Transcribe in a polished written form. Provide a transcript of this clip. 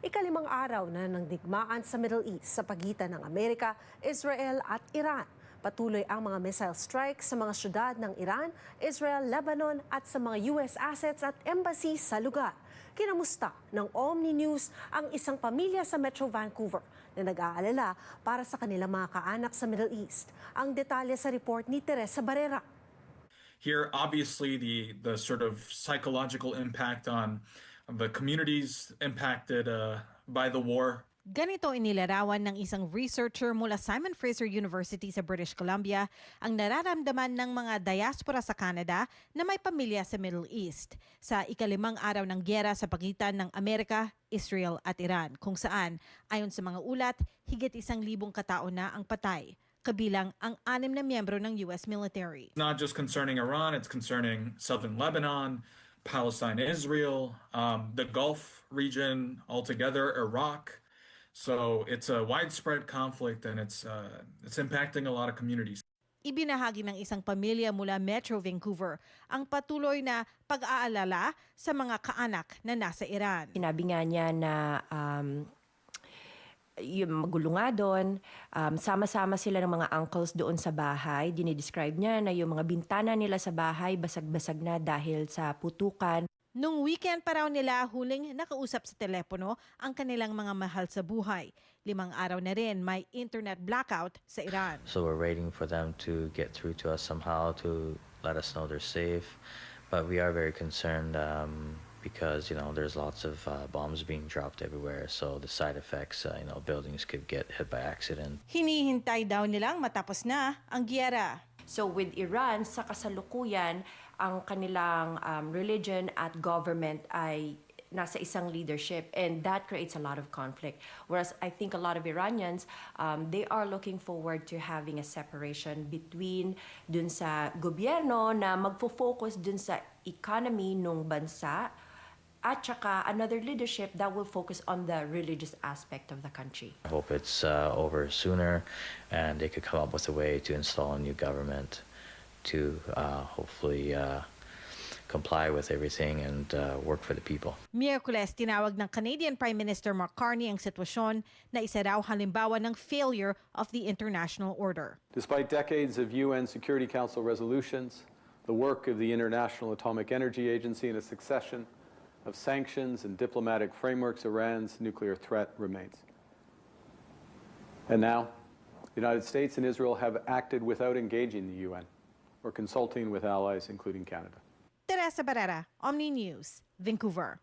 Ikalimang araw na ng digmaan sa Middle East sa pagitan ng Amerika, Israel at Iran. Patuloy ang mga missile strikes sa mga syudad ng Iran, Israel, Lebanon at sa mga US assets at embassy sa lugar. Kinamusta ng Omni News ang isang pamilya sa Metro Vancouver na nag-aalala para sa kanilang mga kaanak sa Middle East. Ang detalye sa report ni Teresa Barrera. Here, obviously, the sort of psychological impact on the communities impacted by the war. Ganito inilarawan ng isang researcher mula Simon Fraser University sa British Columbia ang nararamdaman ng mga diaspora sa Canada na may pamilya sa Middle East sa ikalimang araw ng gyera sa pagitan ng Amerika, Israel at Iran, kung saan, ayon sa mga ulat, higit 1,000 katao na ang patay, kabilang ang 6 na miyembro ng US military. It's not just concerning Iran, it's concerning southern Lebanon, Palestine, Israel, the Gulf region altogether, Iraq. So it's a widespread conflict and it's impacting a lot of communities. Ibinahagi ng isang pamilya mula Metro Vancouver ang patuloy na pag-aalala sa mga kaanak na nasa Iran. Sinabi nga niya na yung magulo nga doon, sama-sama sila ng mga uncles doon sa bahay. Dinidescribe niya na yung mga bintana nila sa bahay basag-basag na dahil sa putukan. Nung weekend pa raw nila huling nakausap sa telepono ang kanilang mga mahal sa buhay. 5 araw na rin may internet blackout sa Iran. So we're waiting for them to get through to us somehow to let us know they're safe. But we are very concerned because, there's lots of bombs being dropped everywhere. So the side effects, buildings could get hit by accident. Hinihintay daw nilang matapos na ang gyera. So with Iran, sa kasalukuyan, ang kanilang religion at government ay nasa isang leadership, and that creates a lot of conflict. Whereas I think a lot of Iranians, they are looking forward to having a separation between dun sa gobyerno na magfo-focus dun sa economy ng bansa at saka another leadership that will focus on the religious aspect of the country. I hope it's over sooner and they could come up with a way to install a new government to hopefully comply with everything and work for the people. Miyerkules, tinawag ng Canadian Prime Minister Mark Carney ang sitwasyon na isa raw halimbawa ng failure of the international order. Despite decades of UN Security Council resolutions, the work of the International Atomic Energy Agency, and a succession of sanctions and diplomatic frameworks, Iran's nuclear threat remains. And now, the United States and Israel have acted without engaging the UN or consulting with allies, including Canada. Teresa Barrera, Omni News, Vancouver.